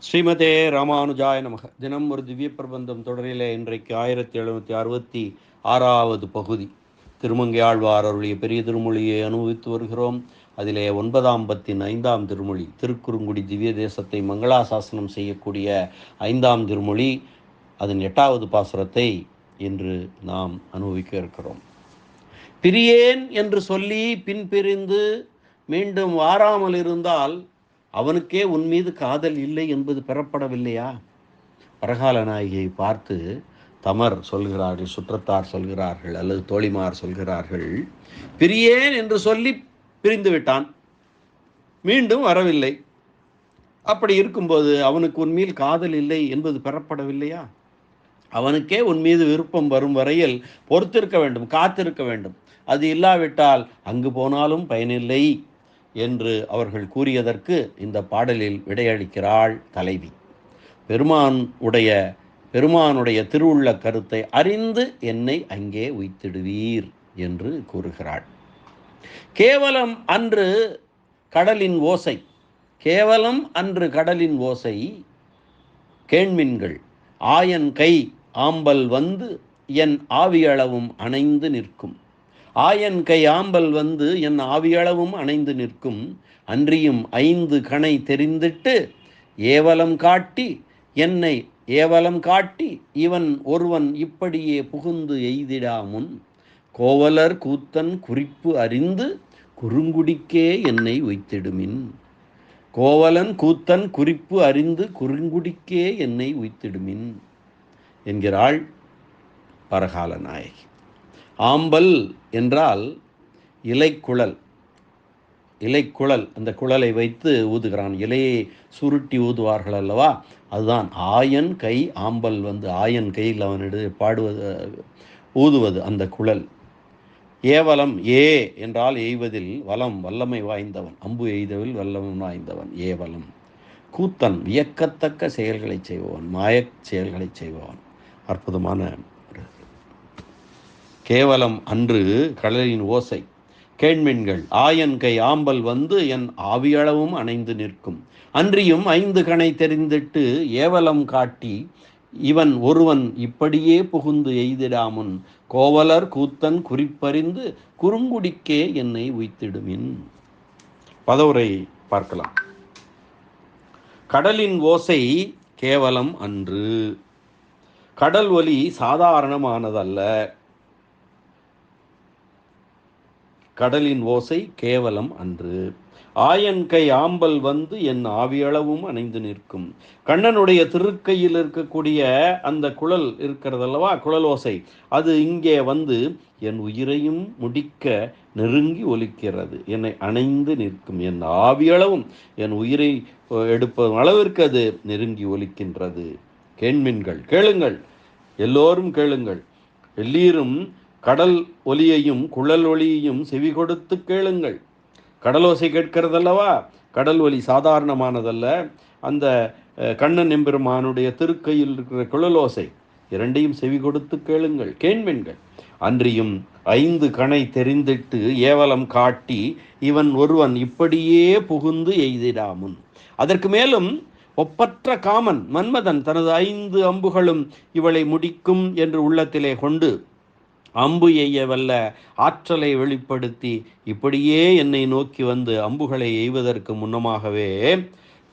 ஸ்ரீமதே ராமானுஜாய நமக. தினம் ஒரு திவ்ய பிரபந்தம் தொடரிலே இன்றைக்கு 1766வது பகுதி. திருமங்கை ஆழ்வார் அருளிய பெரிய திருமொழியை அனுபவித்து வருகிறோம். அதிலே 9ஆம் பத்தின் 5ஆம் திருமொழி, திருக்குறுங்குடி திவ்ய தேசத்தை மங்களாசாசனம் செய்யக்கூடிய 5ஆம் திருமொழி, அதன் 8வது பாசுரத்தை இன்று நாம் அனுபவிக்க இருக்கிறோம். பிரியேன் என்று சொல்லி பின்பிரிந்து மீண்டும் வாராமல் இருந்தால் அவனுக்கே உன் மீது காதல் இல்லை என்பது பெறப்படவில்லையா? பரகால நாயகியை பார்த்து தமர் சொல்கிறார்கள், சுற்றத்தார் சொல்கிறார்கள், அல்லது தோழிமார் சொல்கிறார்கள், பிரியேன் என்று சொல்லி பிரிந்து விட்டான், மீண்டும் வரவில்லை. அப்படி இருக்கும்போது அவனுக்கு உன் மீது காதல் இல்லை என்பது பெறப்படவில்லையா? அவனுக்கே உன் மீது விருப்பம் வரும் வரையில் பொறுத்திருக்க வேண்டும், காத்திருக்க வேண்டும். அது இல்லாவிட்டால் அங்கு போனாலும் பயனில்லை என்று அவர்கள் கூறியதற்கு இந்த பாடலில் விடையளிக்கிறாள் தலைவி. பெருமானுடைய திருவுள்ள கருத்தை அறிந்து என்னை அங்கே உய்த்திடுவீர் என்று கூறுகிறாள். கேவலம் அன்று கடலின் ஓசை, கேவலம் அன்று கடலின் ஓசை கேண்மின்கள் ஆயன் கை ஆம்பல் வந்து என் ஆவியளவும் அணைந்து நிற்கும். ஆயன் கை ஆம்பல் வந்து என் ஆவியளவும் அணைந்து நிற்கும். அன்றியும் 5 கணை தெரிந்திட்டு ஏவலம் காட்டி இவன் ஒருவன் இப்படியே புகுந்து எய்திடாமுன் கோவலர் கூத்தன் குறிப்பு அறிந்து குறுங்குடிக்கே என்னை உய்த்திடுமின். கோவலன் கூத்தன் குறிப்பு அறிந்து குறுங்குடிக்கே என்னை உய்த்திடுமின் என்கிறாள் பரகால நாயகி. ஆம்பல் என்றால் இலைக்குழல். அந்த குழலை வைத்து ஊதுகிறான். இலையை சுருட்டி ஊதுவார்கள் அல்லவா, அதுதான் ஆயன் கை ஆம்பல் வந்து ஆயன் கையில் அவனிடையே ஊதுவது அந்த குழல். ஏவலம் என்றால் எய்வதில் வலம் வல்லமை வாய்ந்தவன், அம்பு எய்தவில் வல்லமை வாய்ந்தவன் ஏவலம். கூத்தன் வியக்கத்தக்க செயல்களை செய்பவன், மாயச் செயல்களை செய்பவன். அற்புதமான கேவலம் அன்று கடலின் ஓசை கேண்மின்கள் ஆயன் கை ஆம்பல் வந்து என் ஆவியளவும் அணைந்து நிற்கும். அன்றியும் 5 கணை தெரிந்திட்டு ஏவலம் காட்டி இவன் ஒருவன் இப்படியே புகுந்து எய்திடாமுன் கோவலர் கூத்தன் குறிப்பறிந்து குறுங்குடிக்கே என்னை உய்த்திடுமின். பதவுரை பார்க்கலாம். கடலின் ஓசை கேவலம் அன்று. கடல் ஒலி சாதாரணமானதல்ல. கடலின் ஓசை கேவலம் அன்று. ஆயன் கை ஆம்பல் வந்து என் ஆவியளவும் அணைந்து நிற்கும். கண்ணனுடைய திருக்கையில் இருக்கக்கூடிய அந்த குழல் இருக்கிறதல்லவா, குழல் ஓசை, அது இங்கே வந்து என் உயிரையும் முடிக்க நெருங்கி ஒலிக்கிறது, என்னை அணைந்து நிற்கும். என் ஆவியளவும் என் உயிரை எடுப்பதும் அளவிற்கு அது நெருங்கி ஒலிக்கின்றது. கேண்மின்கள், கேளுங்கள், எல்லோரும் கேளுங்கள், எல்லீரும் கடல் ஒலியையும் குழல் ஒலியையும் செவி கொடுத்து கேளுங்கள். கடலோசை கேட்கிறதல்லவா, கடல் ஒலி சாதாரணமானதல்ல. அந்த கண்ணன் எம்பெருமானுடைய திருக்கையில் இருக்கிற குழலோசை, இரண்டையும் செவி கொடுத்து கேளுங்கள் கேண்மின்கள். அன்றியும் 5 கணை தெரிந்திட்டு ஏவலம் காட்டி இவன் ஒருவன் இப்படியே புகுந்து எய்திடாமுன். அதற்கு மேலும் ஒப்பற்ற காமன் மன்மதன் தனது 5 அம்புகளும் இவளை முடிக்கும் என்று உள்ளத்திலே கொண்டு அம்பு எய்ய வல்ல ஆற்றலை வெளிப்படுத்தி இப்படியே என்னை நோக்கி வந்து அம்புகளை எய்வதற்கு முன்னமாகவே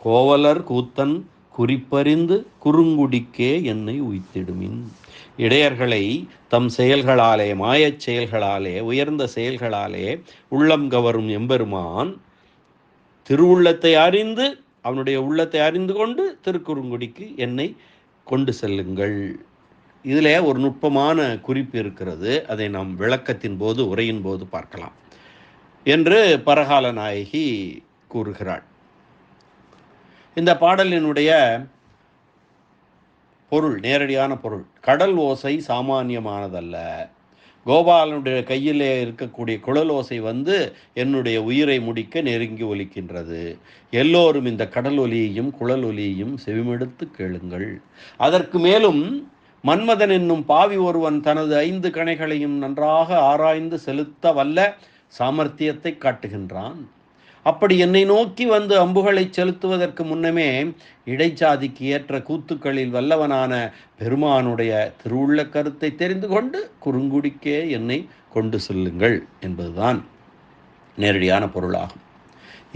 கோவலர் கூத்தன் குறிப்பறிந்து குறுங்குடிக்கே என்னை உய்த்திடுமின். இடையர்களை தம் செயல்களாலே, மாயச் செயல்களாலே, உயர்ந்த செயல்களாலே உள்ளம் கவரும் எம்பெருமான் திருவுள்ளத்தை அறிந்து, அவனுடைய உள்ளத்தை அறிந்து கொண்டு திருக்குறுங்குடிக்கு என்னை கொண்டு செல்லுங்கள். இதில் ஒரு நுட்பமான குறிப்பு இருக்கிறது. அதை நாம் விளக்கத்தின் போது, உரையின் போது பார்க்கலாம் என்று பரகால நாயகி கூறுகிறாள். இந்த பாடலினுடைய பொருள், நேரடியான பொருள், கடல் ஓசை சாமானியமானதல்ல. கோபாலனுடைய கையிலே இருக்கக்கூடிய குழல் ஓசை வந்து என்னுடைய உயிரை முடிக்க நெருங்கி ஒலிக்கின்றது. எல்லோரும் இந்த கடல் ஒலியையும் குழல் ஒலியையும் செவிமெடுத்து கேளுங்கள். அதற்கு மேலும் மன்மதன் என்னும் பாவி ஒருவன் தனது 5 கணைகளையும் நன்றாக ஆராய்ந்து செலுத்த வல்ல சாமர்த்தியத்தை காட்டுகின்றான். அப்படி என்னை நோக்கி வந்து அம்புகளை செலுத்துவதற்கு முன்னமே இடைச்சாதிக்கு ஏற்ற கூத்துக்களில் வல்லவனான பெருமானுடைய திருவுள்ள கருத்தை தெரிந்து கொண்டு குறுங்குடிக்கே என்னை கொண்டு செல்லுங்கள் என்பதுதான் நேரடியான பொருளாகும்.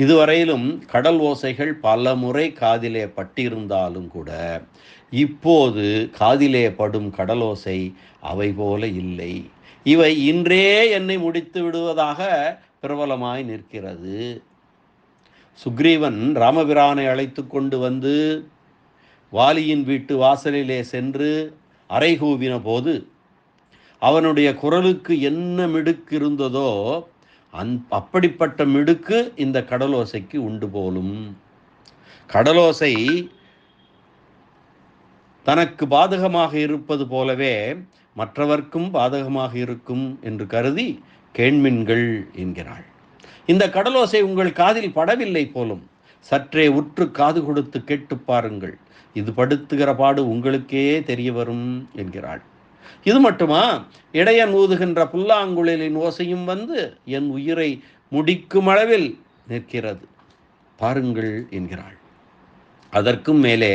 இதுவரையிலும் கடல் ஓசைகள் பல முறை காதிலே பட்டிருந்தாலும் கூட இப்போது காதிலே படும் கடலோசை அவை போல இல்லை. இவை இன்றே என்னை முடித்து விடுவதாக பிரபலமாய் நிற்கிறது. சுக்ரீவன் ராமபிரானை அழைத்து கொண்டு வந்து வாலியின் வீட்டு வாசலிலே சென்று அறைகூவின போது அவனுடைய குரலுக்கு என்ன மிடுக்கு இருந்ததோ அப்படிப்பட்ட மிடுக்கு இந்த கடலோசைக்கு உண்டு போலும். கடலோசை தனக்கு பாதகமாக இருப்பது போலவே மற்றவர்க்கும் பாதகமாக இருக்கும் என்று கருதி கேண்மின்கள் என்கிறாள். இந்த கடலோசை உங்கள் காதில் படவில்லை போலும், சற்றே உற்று காது கொடுத்து கேட்டு பாருங்கள், இது படுத்துகிற பாடு உங்களுக்கே தெரிய வரும் என்கிறாள். இது மட்டுமா, இடையன் ஊதுகின்ற புல்லாங்குழலின் ஓசையும் வந்து என் உயிரை முடிக்கும் அளவில் நிற்கிறது பாருங்கள் என்கிறாள். அதற்கும் மேலே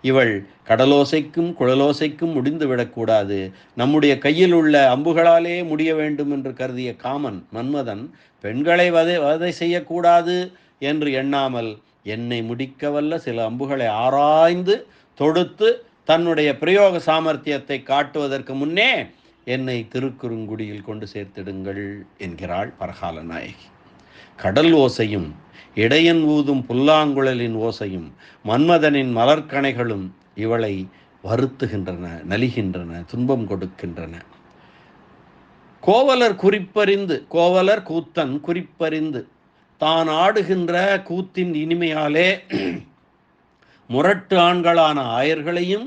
இவள் கடலோசைக்கும் குழலோசைக்கும் முடிந்துவிடக்கூடாது, நம்முடைய கையில் உள்ள அம்புகளாலே முடிய வேண்டும் என்று கருதிய காமன் மன்மதன் பெண்களை வதை செய்யக்கூடாது என்று எண்ணாமல் என்னை முடிக்க வல்ல சில அம்புகளை ஆராய்ந்து தொடுத்து தன்னுடைய பிரயோக சாமர்த்தியத்தை காட்டுவதற்கு முன்னே என்னை திருக்குறுங்குடியில் கொண்டு சேர்த்திடுங்கள் என்கிறாள் பரகால நாயகி. கடல் ஓசையும் இடையன் ஊதும் புல்லாங்குழலின் ஓசையும் மன்மதனின் மலர்கணைகளும் இவளை வருத்துகின்றன, நலிகின்றன, துன்பம் கொடுக்கின்றன. கோவலர் கூத்தன் குறிப்பறிந்து தான் ஆடுகின்ற கூத்தின் இனிமையாலே முரட்டு ஆண்களான ஆயர்களையும்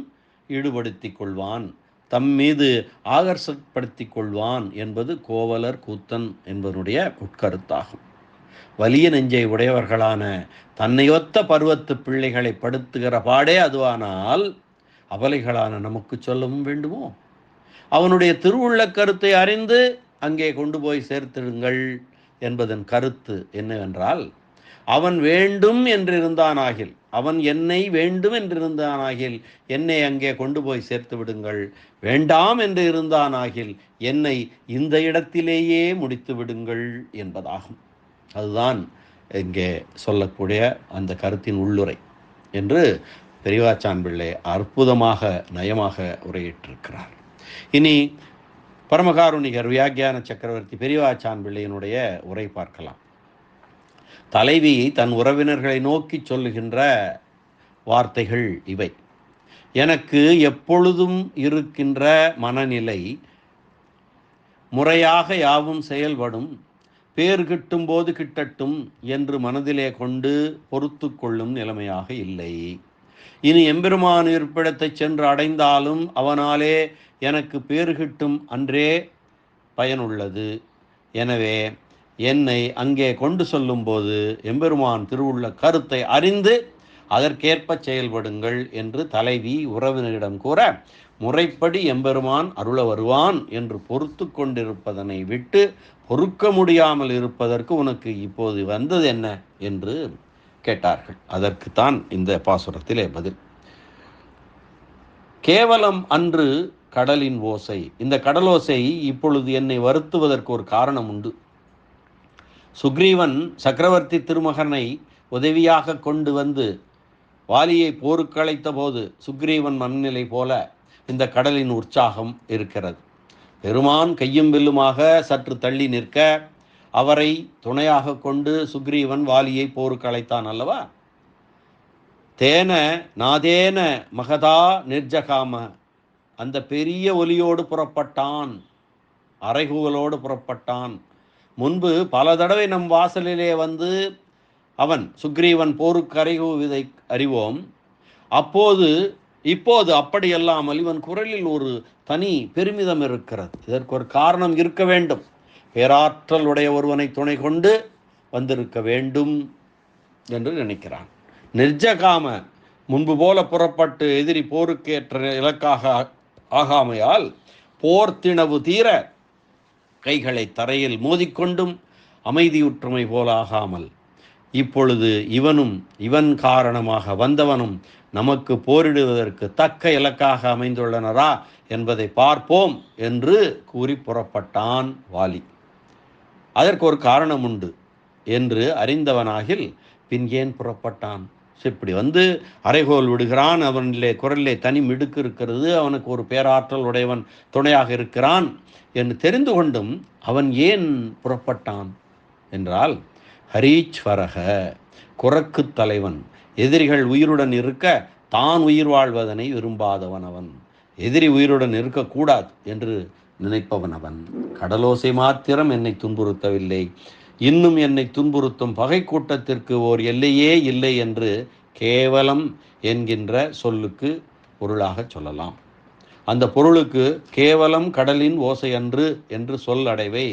ஈடுபடுத்திக் கொள்வான், தம் மீது ஆகர்ஷப்படுத்திக் கொள்வான் என்பது கோவலர் கூத்தன் என்பதனுடைய உட்கருத்தாகும். வலிய நெஞ்சை உடையவர்களான தன்னையொத்த பருவத்து பிள்ளைகளை படுத்துகிற பாடே அதுவானால் அவலைகளான நமக்கு சொல்லவும் வேண்டுமோ? அவனுடைய திருவுள்ள கருத்தை அறிந்து அங்கே கொண்டு போய் சேர்த்திடுங்கள் என்பதன் கருத்து என்னவென்றால், அவன் வேண்டும் என்றிருந்தானாகில், அவன் என்னை வேண்டும் என்றிருந்தானாகில் என்னை அங்கே கொண்டு போய் சேர்த்து விடுங்கள், வேண்டாம் என்று இருந்தானாகில் என்னை இந்த இடத்திலேயே முடித்து விடுங்கள் என்பதாகும். அதுதான் இங்கே சொல்லக்கூடிய அந்த கருத்தின் உள்ளுரை என்று பெரியவாச்சான் பிள்ளை அற்புதமாக நயமாக உரையிட்டிருக்கிறார். இனி பரமகாருணிகர் வியாக்கியான சக்கரவர்த்தி பெரியவாச்சான் பிள்ளையினுடைய உரை பார்க்கலாம். தலைவி தன் உறவினர்களை நோக்கி சொல்லுகின்ற வார்த்தைகள் இவை: எனக்கு எப்பொழுதும் இருக்கின்ற மனநிலை முறையாக யாவும் செயல்படும், பேர் கிட்டும் போது கிட்டட்டும் என்று மனதிலே கொண்டு பொறுத்து கொள்ளும் நிலைமையாக இல்லை. இனி எம்பெருமான் இருப்பிடத்தை சென்று அடைந்தாலும் அவனாலே எனக்கு பேர் கிட்டும் அன்றே பயனுள்ளது. எனவே என்னை அங்கே கொண்டு சொல்லும்போது எம்பெருமான் திருவுள்ள கருத்தை அறிந்து அதற்கேற்ப செயல்படுங்கள் என்று தலைவி உறவினரிடம் கூற, முறைப்படி எம்பெருமான் அருள வருவான் என்று பொறுத்து கொண்டிருப்பதனை விட்டு பொறுக்க முடியாமல் இருப்பதற்கு உனக்கு இப்போது வந்தது என்ன என்று கேட்டார்கள். அதற்குத்தான் இந்த பாசுரத்திலே பதில். கேவலம் அன்று கடலின் ஓசை. இந்த கடலோசை இப்பொழுது என்னை வருத்துவதற்கு ஒரு காரணம் உண்டு. சுக்ரீவன் சக்கரவர்த்தி திருமகனை உதவியாக கொண்டு வந்து வாலியை போருக்கு அழைத்த போது சுக்ரீவன் மனநிலை போல இந்த கடலின் உற்சாகம் இருக்கிறது. பெருமான் கையும் வில்லுமாக சற்று தள்ளி நிற்க அவரை துணையாக கொண்டு சுக்ரீவன் வாலியை போருக்கு அழைத்தான் அல்லவா? தேன நாதேன மகதா நிர்ஜகாம, அந்த பெரிய ஒலியோடு புறப்பட்டான், அறைகூவலோடு புறப்பட்டான். முன்பு பல தடவை நம் வாசலிலே வந்து அவன் சுக்ரீவன் போருக்கு அறைகூவிதை அறிவோம். இப்போது அப்படியல்லாமல் இவன் குரலில் ஒரு தனி பெருமிதம் இருக்கிறது. இதற்கு ஒரு காரணம் இருக்க வேண்டும். பேராற்றல் உடைய ஒருவனை துணை கொண்டு வந்திருக்க வேண்டும் என்று நினைக்கிறான். நிர்ஜகாம, முன்பு போல புறப்பட்டு எதிரி போருக்கேற்ற இலக்காக ஆகாமையால் போர்த்திணவு தீர கைகளை தரையில் மோதிக்கொண்டும் அமைதியுற்றுமை போல ஆகாமல் இப்பொழுது இவன் காரணமாக வந்தவனும் நமக்கு போரிடுவதற்கு தக்க இலக்காக அமைந்துள்ளனரா என்பதை பார்ப்போம் என்று கூறி புறப்பட்டான் வாலி. அதற்கு ஒரு காரணம் உண்டு என்று அறிந்தவனாகில் பின் ஏன் புறப்பட்டான்? இப்படி அரைகோல் விடுகிறான், அவனிலே குரலிலே தனி மிடுக்கு இருக்கிறது, அவனுக்கு ஒரு பேராற்றல் உடையவன் துணையாக இருக்கிறான் என்று தெரிந்து கொண்டும் அவன் ஏன் புறப்பட்டான் என்றால், ஹரீச்வரக, குரக்கு தலைவன், எதிரிகள் உயிருடன் இருக்க தான் உயிர் வாழ்வதனை விரும்பாதவன் அவன். எதிரி உயிருடன் இருக்கக்கூடாது என்று நினைப்பவன் அவன். கடலோசை மாத்திரம் என்னை துன்புறுத்தவில்லை, இன்னும் என்னை துன்புறுத்தும் பகை கூட்டத்திற்கு ஓர் எல்லையே இல்லை என்று கேவலம் என்கின்ற சொல்லுக்கு பொருளாக சொல்லலாம். அந்த பொருளுக்கு கேவலம் கடலின் ஓசை அன்று என்று சொல் அடைவை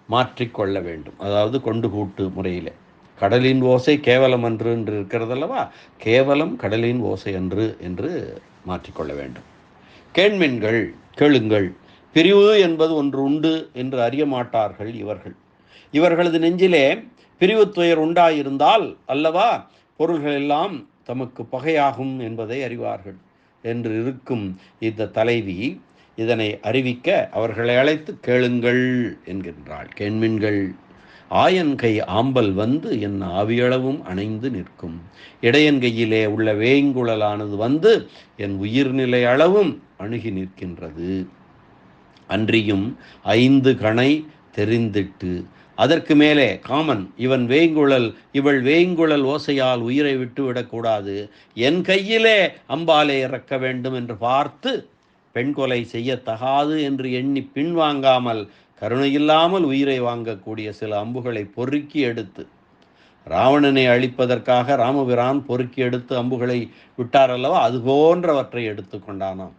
மாற்றிக்கொள்ள வேண்டும். அதாவது கொண்டு கூட்டு முறையில் கடலின் ஓசை கேவலம் அன்று என்று இருக்கிறதல்லவா, கேவலம் கடலின் ஓசை அன்று என்று மாற்றிக்கொள்ள வேண்டும். கேண்மின்கள், கேளுங்கள், பிரிவு என்பது ஒன்று உண்டு என்று அறிய மாட்டார்கள் இவர்கள். இவர்களது நெஞ்சிலே பிரிவு துயர் உண்டாயிருந்தால் அல்லவா பொருள்கள் எல்லாம் தமக்கு பகையாகும் என்பதை அறிவார்கள் என்று இருக்கும் இந்த தலைவி இதனை அறிவிக்க அவர்களை அழைத்து கேளுங்கள் என்கின்றாள். கேண்மின்கள், ஆயன் கை ஆம்பல் என் ஆவியளவும் அணைந்து நிற்கும். இடையன் கையிலே உள்ள வேங்குழலானது என் உயிர்நிலை அளவும் அணுகி நிற்கின்றது. அன்றியும் 5 கணை தெரிந்திட்டு, அதற்கு மேலே காமன், இவள் வேங்குழல் ஓசையால் உயிரை விட்டு விடக்கூடாது, என் கையிலே அம்பாலே இறக்க வேண்டும் என்று பார்த்து பெண் கொலை செய்யத்தகாது என்று எண்ணி பின்வாங்காமல் கருணையில்லாமல் உயிரை வாங்கக்கூடிய சில அம்புகளை பொறுக்கி எடுத்து, ராவணனை அழிப்பதற்காக ராமபிரான் பொறுக்கி எடுத்து அம்புகளை விட்டார் அல்லவா, அது போன்றவற்றை எடுத்து கொண்டானாம்.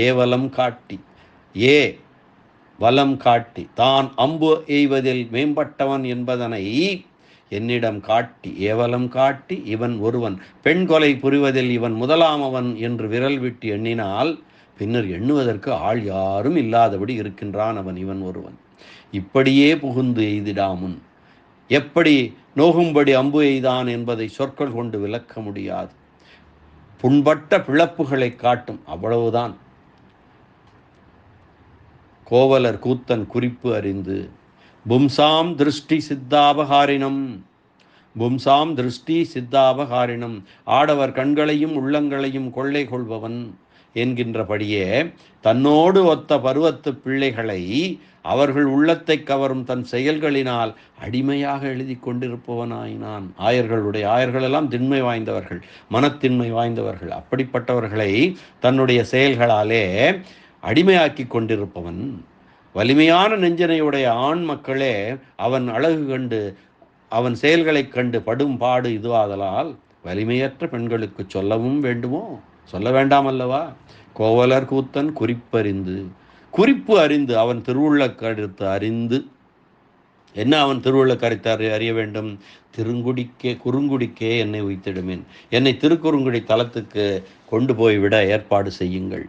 ஏவலம் காட்டி, வலம் காட்டி, தான் அம்பு எய்வதில் மேம்பட்டவன் என்பதனை என்னிடம் காட்டி, ஏவலம் காட்டி இவன் ஒருவன் பெண் கொலை புரிவதில் இவன் முதலாமவன் என்று விரல் விட்டு எண்ணினால் பின்னர் எண்ணுவதற்கு ஆள் யாரும் இல்லாதபடி இருக்கின்றான் அவன், இவன் ஒருவன். இப்படியே புகுந்து எய்திடாமுன், எப்படி நோகும்படி அம்பு எய்தான் என்பதை சொற்கள் கொண்டு விளக்க முடியாது. புண்பட்ட பிளப்புகளை காட்டும், அவ்வளவுதான். கோவலர் கூத்தன் குறிப்பு அறிந்து, பும்சாம் திருஷ்டி சித்தாபகாரினம், ஆடவர் கண்களையும் உள்ளங்களையும் கொள்ளை கொள்பவன் என்கின்றபடியே தன்னோடு ஒத்த பருவத்து பிள்ளைகளை அவர்கள் உள்ளத்தை கவரும் தன் செயல்களினால் அடிமையாக எழுதி கொண்டிருப்பவனாயினான். ஆயர்கள் எல்லாம் திண்மை வாய்ந்தவர்கள், மனத்தின்மை வாய்ந்தவர்கள். அப்படிப்பட்டவர்களை தன்னுடைய செயல்களாலே அடிமையாக்கி கொண்டிருப்பவன். வலிமையான நெஞ்சனையுடைய ஆண் மக்களே அவன் அழகு கண்டு அவன் செயல்களை கண்டு படும் பாடு இதுவாதலால் வலிமையற்ற பெண்களுக்கு சொல்லவும் வேண்டுமோ? சொல்ல வேண்டாம் அல்லவா? கோவலர் கூத்தன் குறிப்பு அறிந்து அவன் திருவுள்ள கருத்து அறிந்து, என்ன அவன் திருவுள்ள கருத்து அறிய வேண்டும்? குறுங்குடிக்கே என்னை உய்த்திடுமேன், என்னை திருக்குறுங்குடி தலத்துக்கு கொண்டு போய்விட ஏற்பாடு செய்யுங்கள்.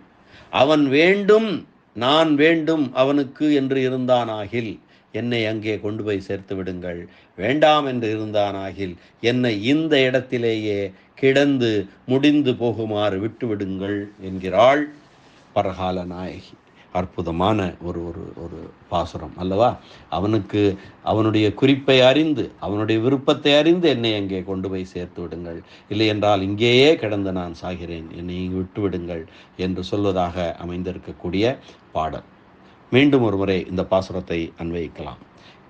அவன் வேண்டும், நான் வேண்டும் அவனுக்கு என்று இருந்தானாகில் என்னை அங்கே கொண்டு போய் சேர்த்து விடுங்கள். வேண்டாம் என்று இருந்தானாகில் என்னை இந்த இடத்திலேயே கிடந்து முடிந்து போகுமாறு விட்டு விடுங்கள் என்கிறாள் பரகால நாயகி. அற்புதமான ஒரு ஒரு ஒரு பாசுரம் அல்லவா? அவனுக்கு அவனுடைய குறிப்பை அறிந்து அவனுடைய விருப்பத்தை அறிந்து என்னை அங்கே கொண்டு போய் சேர்த்து விடுங்கள், இல்லை என்றால் இங்கேயே கிடந்து நான் சாகிறேன், என்னை விட்டு விடுங்கள் என்று சொல்வதாக அமைந்திருக்கக்கூடிய பாடல். மீண்டும் ஒரு முறை இந்த பாசுரத்தை அன்வயிக்கலாம்.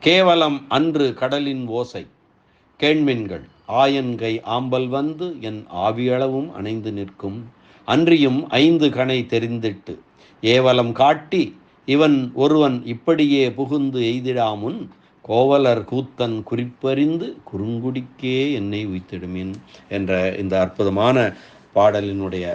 கேவலம் அன்று கடலின் ஓசை கேண்மின்கள், ஆயன்கை ஆம்பல் என் ஆவியளவும் அணைந்து நிற்கும். அன்றியும் 5 கணை தெரிந்திட்டு, ஏவலம் காட்டி இவன் ஒருவன் இப்படியே புகுந்து எய்திடாமுன், கோவலர் கூத்தன் குறிப்பறிந்து குறுங்குடிக்கே என்னை உய்த்திடுமின் என்ற இந்த அற்புதமான பாடலினுடைய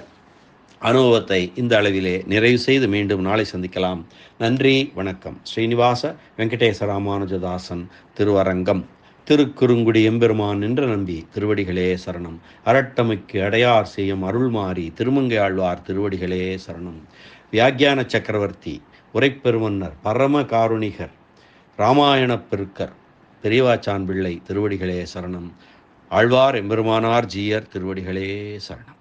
அனுபவத்தை இந்த அளவிலே நிறைவு செய்து மீண்டும் நாளை சந்திக்கலாம். நன்றி, வணக்கம். ஸ்ரீனிவாச வெங்கடேச ராமானுஜதாசன் திருவரங்கம். திருக்குறுங்குடி எம்பெருமான் நின்ற நம்பி திருவடிகளே சரணம். அரட்டமைக்கு அடையார் செய்யும் அருள்மாறி திருமங்கை ஆழ்வார் திருவடிகளே சரணம். வியாக்கியான சக்கரவர்த்தி, உரைப்பெருமன்னர், பரம காருணிகர், இராமாயணப் பெருக்கர், பெரியவாச்சான் பிள்ளை திருவடிகளே சரணம். ஆழ்வார் எம்பெருமானார் ஜீயர் திருவடிகளே சரணம்.